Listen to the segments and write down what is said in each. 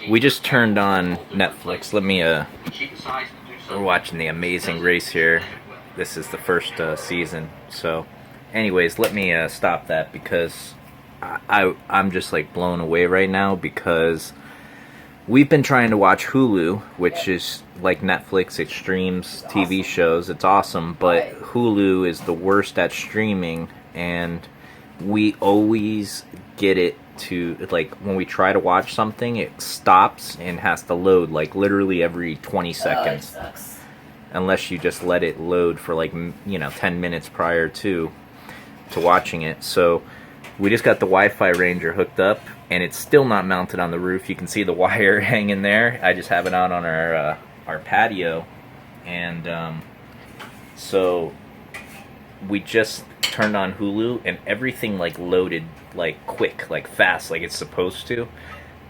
We just turned on Netflix. We're watching The Amazing Race here. This is the first season. So, anyways, let me stop that because I'm just like blown away right now because we've been trying to watch Hulu, which is like Netflix. It streams TV shows. It's awesome, but Hulu is the worst at streaming, and we always get it to, like, when we try to watch something, it stops and has to load like literally every 20 seconds. Unless you just let it load for like 10 minutes prior to watching it. So we just got the Wi-Fi Ranger hooked up, and it's still not mounted on the roof. You can see the wire hanging there. I just have it out on our patio, and so we just turned on Hulu, and everything like loaded like quick, like fast, like it's supposed to,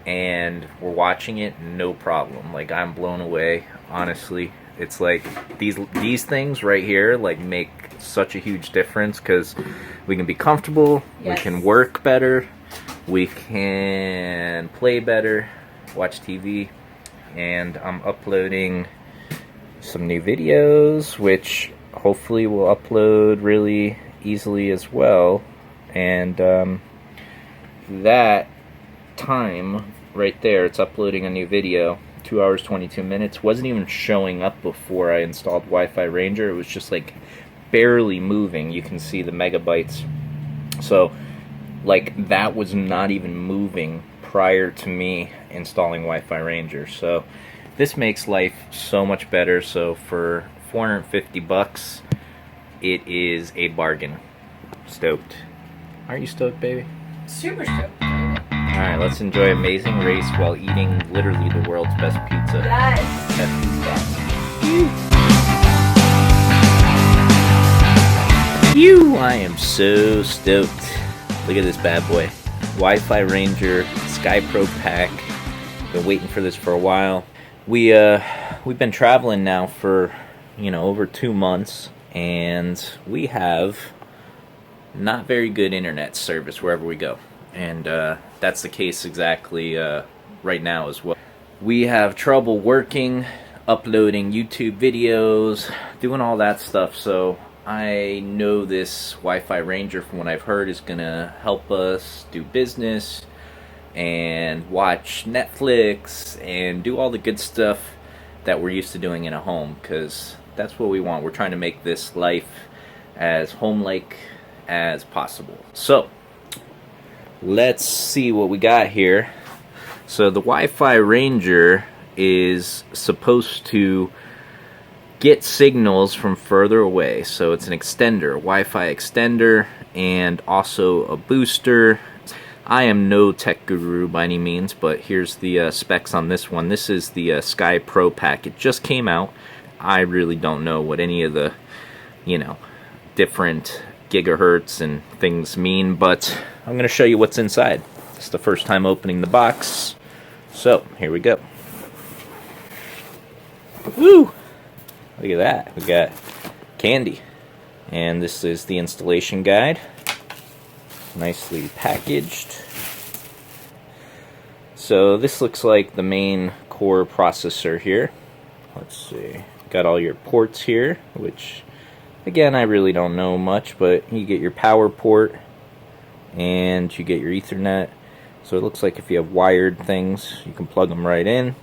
and we're watching it, no problem. Like, I'm blown away, honestly. It's like these things right here like make such a huge difference because we can be comfortable, yes. We can work better, we can play better, watch TV, and I'm uploading some new videos, which hopefully will upload really easily as well. And that time right there, it's uploading a new video, 2 hours 22 minutes, wasn't even showing up before I installed Wi-Fi Ranger. It was just like barely moving. You can see the megabytes. So like that was not even moving prior to me installing Wi-Fi Ranger. So this makes life so much better. So for 450 bucks, it is a bargain. Stoked. Aren't you stoked, baby? Super stoked. Alright, let's enjoy Amazing Race while eating literally the world's best pizza. Yes. I am so stoked. Look at this bad boy. Wi-Fi Ranger SkyPro Pack. Been waiting for this for a while. We've been traveling now for, over 2 months, and we have not very good internet service wherever we go. And that's the case exactly right now as well. We have trouble working, uploading YouTube videos, doing all that stuff. So I know this Wi-Fi Ranger, from what I've heard, is going to help us do business and watch Netflix and do all the good stuff that we're used to doing in a home, because that's what we want. We're trying to make this life as home-like as possible. So let's see what we got here. So the Wi-Fi Ranger is supposed to get signals from further away. So it's an extender, a Wi-Fi extender, and also a booster. I am no tech guru by any means, but here's the specs on this one. This is the SkyPro Pack. It just came out. I really don't know what any of the, different gigahertz and things mean, but I'm going to show you what's inside. It's the first time opening the box, so here we go. Woo! Look at that. We got candy, and this is the installation guide, nicely packaged. So this looks like the main core processor here. Let's see, got all your ports here, which again, I really don't know much, but you get your power port and you get your Ethernet. So it looks like if you have wired things, you can plug them right in.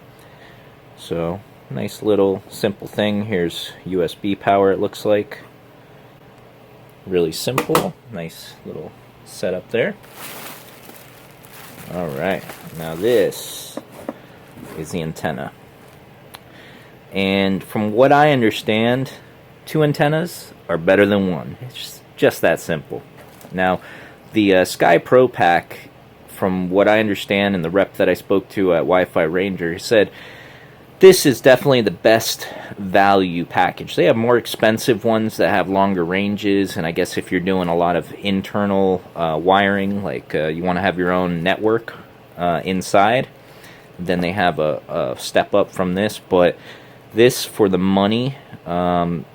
So nice little simple thing. Here's USB power, it looks like. Really simple. Nice little setup there. Alright, now this is the antenna. And from what I understand, 2 antennas are better than 1. It's just that simple. Now, the SkyPro Pack, from what I understand, and the rep that I spoke to at Wi-Fi Ranger, he said this is definitely the best value package. They have more expensive ones that have longer ranges, and I guess if you're doing a lot of internal wiring, like you want to have your own network inside, then they have a step up from this. But this, for the money,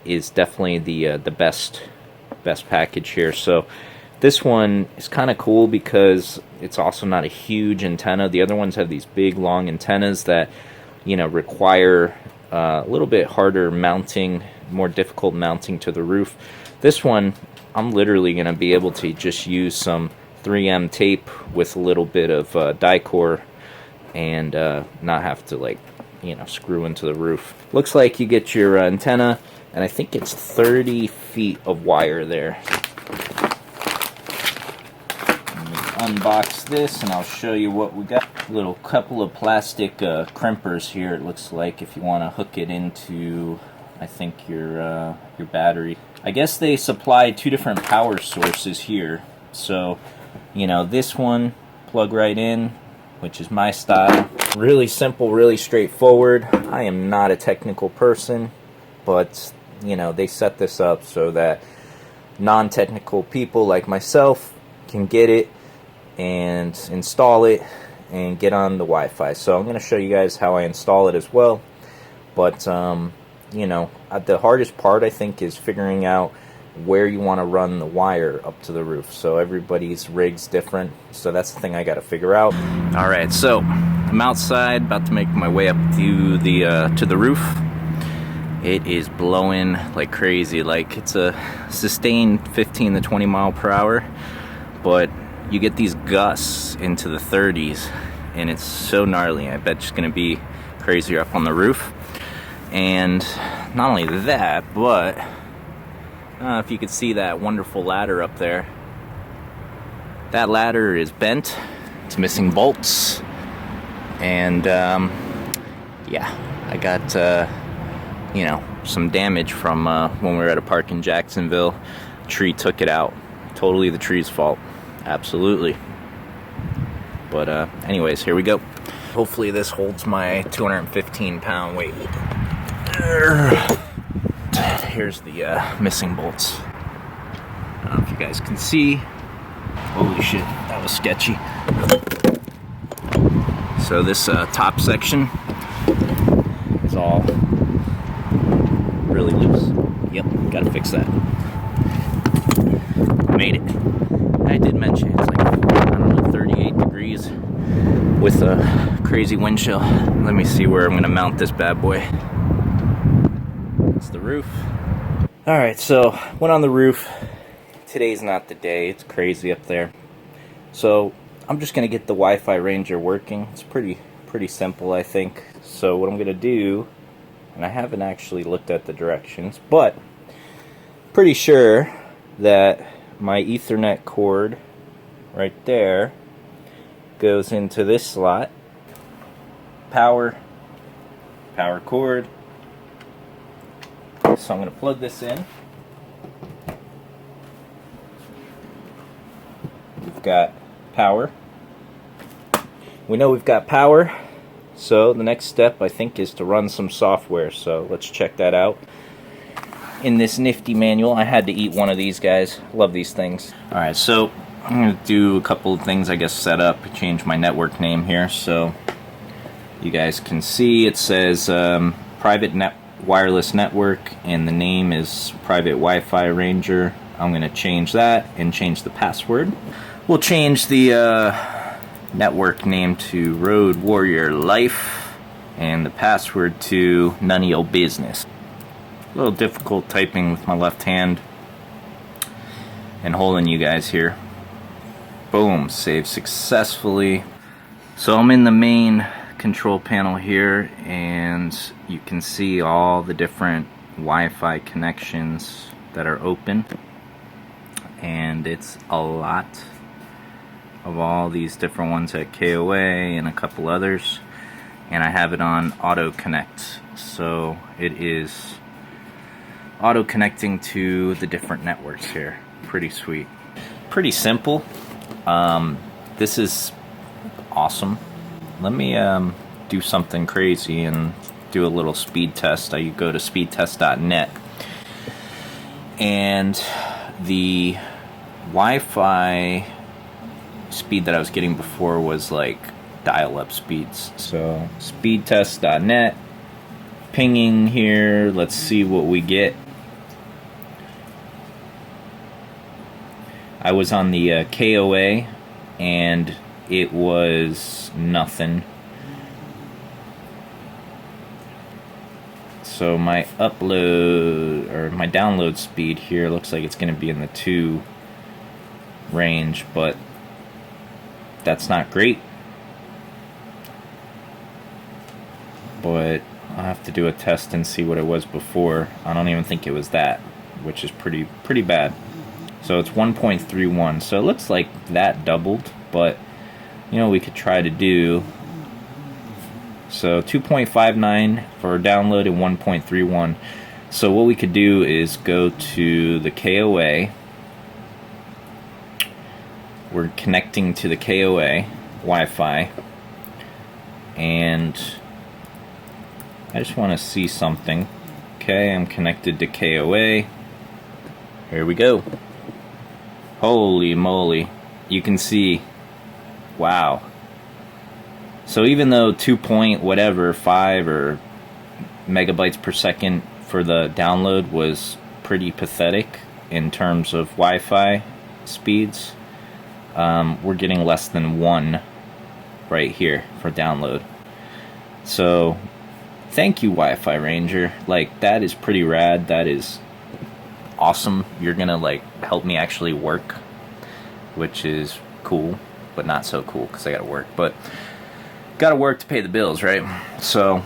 is definitely the best package here. So This one is kind of cool because it's also not a huge antenna. The other ones have these big long antennas that, you know, require a little bit harder mounting, more difficult mounting to the roof. This one, I'm literally going to be able to just use some 3M tape with a little bit of Dicor and not have to, like, you know, screw into the roof. Looks like you get your antenna, and I think it's 30 feet of wire there. Let me unbox this and I'll show you what we got. A little couple of plastic crimpers here, it looks like, if you want to hook it into, I think, your battery. I guess they supply two different power sources here. So, you know, this one, plug right in, which is my style. Really simple, really straightforward. I am not a technical person, but, you know, they set this up so that non-technical people like myself can get it and install it and get on the Wi-Fi. So I'm going to show you guys how I install it as well. But, you know, the hardest part, I think, is figuring out where you want to run the wire up to the roof. So everybody's rig's different, so that's the thing I got to figure out. Alright, so I'm outside, about to make my way up to the roof. It is blowing like crazy, like it's a sustained 15 to 20 mile per hour, but you get these gusts into the 30s, and it's so gnarly. I bet it's going to be crazier up on the roof. And not only that, but if you could see that wonderful ladder up there, that ladder is bent. It's missing bolts, and yeah, I got you know, some damage from when we were at a park in Jacksonville. A tree took it out. Totally the tree's fault. Absolutely. But anyways, here we go. Hopefully this holds my 215-pound weight. Here's the missing bolts. I don't know if you guys can see. Holy shit, that was sketchy. So this top section is all really loose. Yep, gotta fix that. Made it. I did mention it's like, I don't know, 38 degrees with a crazy wind chill. Let me see where I'm gonna mount this bad boy. It's the roof. Alright, so went on the roof. Today's not the day. It's crazy up there. So I'm just gonna get the Wi-Fi Ranger working. It's pretty simple, I think. So what I'm gonna do, and I haven't actually looked at the directions, but pretty sure that my Ethernet cord right there goes into this slot. Power cord. So I'm going to plug this in. We've got power. We know we've got power. So the next step, I think, is to run some software. So let's check that out. In this nifty manual, I had to eat one of these guys. Love these things. Alright, so I'm going to do a couple of things, I guess, set up. Change my network name here so you guys can see. It says private wireless network, and the name is private Wi-Fi Ranger. I'm going to change that and change the password. We'll change the network name to Road Warrior Life, and the password to None of Your Business. A little difficult typing with my left hand and holding you guys here. Boom, save successfully. So I'm in the main control panel here, and you can see all the different Wi-Fi connections that are open, and it's a lot of all these different ones at KOA and a couple others, and I have it on auto connect, so it is auto connecting to the different networks here. Pretty sweet, pretty simple. This is awesome. Let me do something crazy and do a little speed test. I go to speedtest.net, and the Wi-Fi speed that I was getting before was like dial-up speeds. So speedtest.net, pinging here. Let's see what we get. I was on the KOA and it was nothing. So my upload or my download speed here looks like it's going to be in the 2 range, but that's not great. But I'll have to do a test and see what it was before. I don't even think it was that, which is pretty bad. So it's 1.31. So it looks like that doubled, but you know, we could try to do so 2.59 for download and 1.31. So what we could do is go to the KOA. We're connecting to the KOA Wi-Fi, and I just want to see something. Okay, I'm connected to KOA. Here we go. Holy moly. You can see, wow. So even though 2.5 or megabytes per second for the download was pretty pathetic in terms of Wi-Fi speeds, we're getting less than 1 right here for download. So thank you, Wi-Fi Ranger. Like, that is pretty rad. That is awesome. You're gonna like help me actually work, which is cool, but not so cool because I gotta work. But gotta work to pay the bills, right? So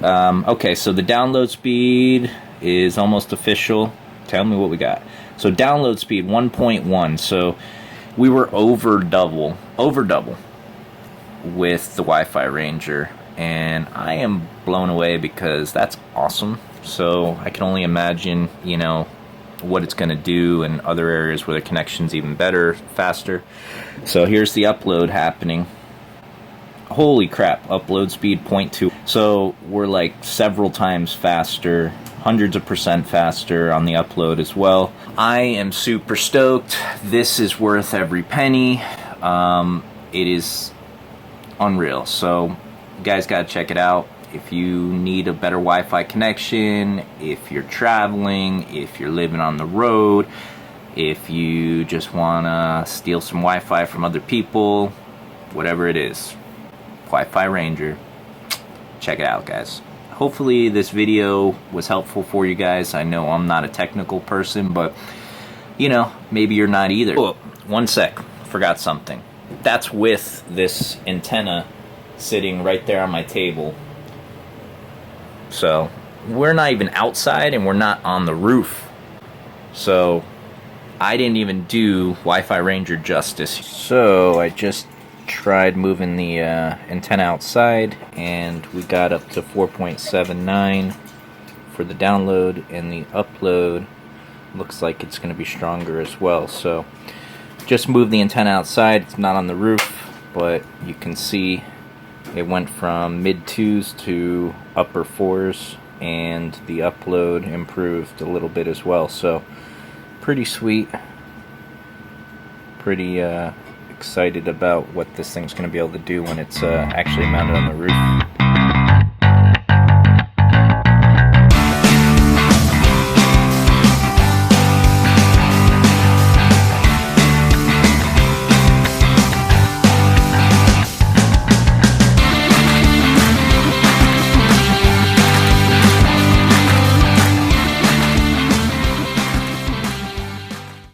okay, so the download speed is almost official. Tell me what we got. So download speed 1.1. So we were over double with the Wi-Fi Ranger, and I am blown away because that's awesome. So I can only imagine, you know, what it's going to do in other areas where the connection's even better, faster. So here's the upload happening. Holy crap, upload speed 0.2. So we're like several times faster, hundreds of % faster on the upload as well. I am super stoked. This is worth every penny. It is unreal. So you guys gotta check it out. If you need a better Wi-Fi connection, if you're traveling, if you're living on the road, if you just wanna steal some Wi-Fi from other people, whatever it is, Wi-Fi Ranger, check it out, guys. Hopefully this video was helpful for you guys. I know I'm not a technical person, but you know, maybe you're not either. Oh, one sec, forgot something. That's with this antenna sitting right there on my table. So we're not even outside and we're not on the roof. So I didn't even do Wi-Fi Ranger justice. So I just tried moving the antenna outside, and we got up to 4.79 for the download, and the upload looks like it's going to be stronger as well. So just moved the antenna outside. It's not on the roof, but you can see it went from mid 2s to upper 4s, and the upload improved a little bit as well. So pretty sweet. Pretty excited about what this thing's going to be able to do when it's actually mounted on the roof.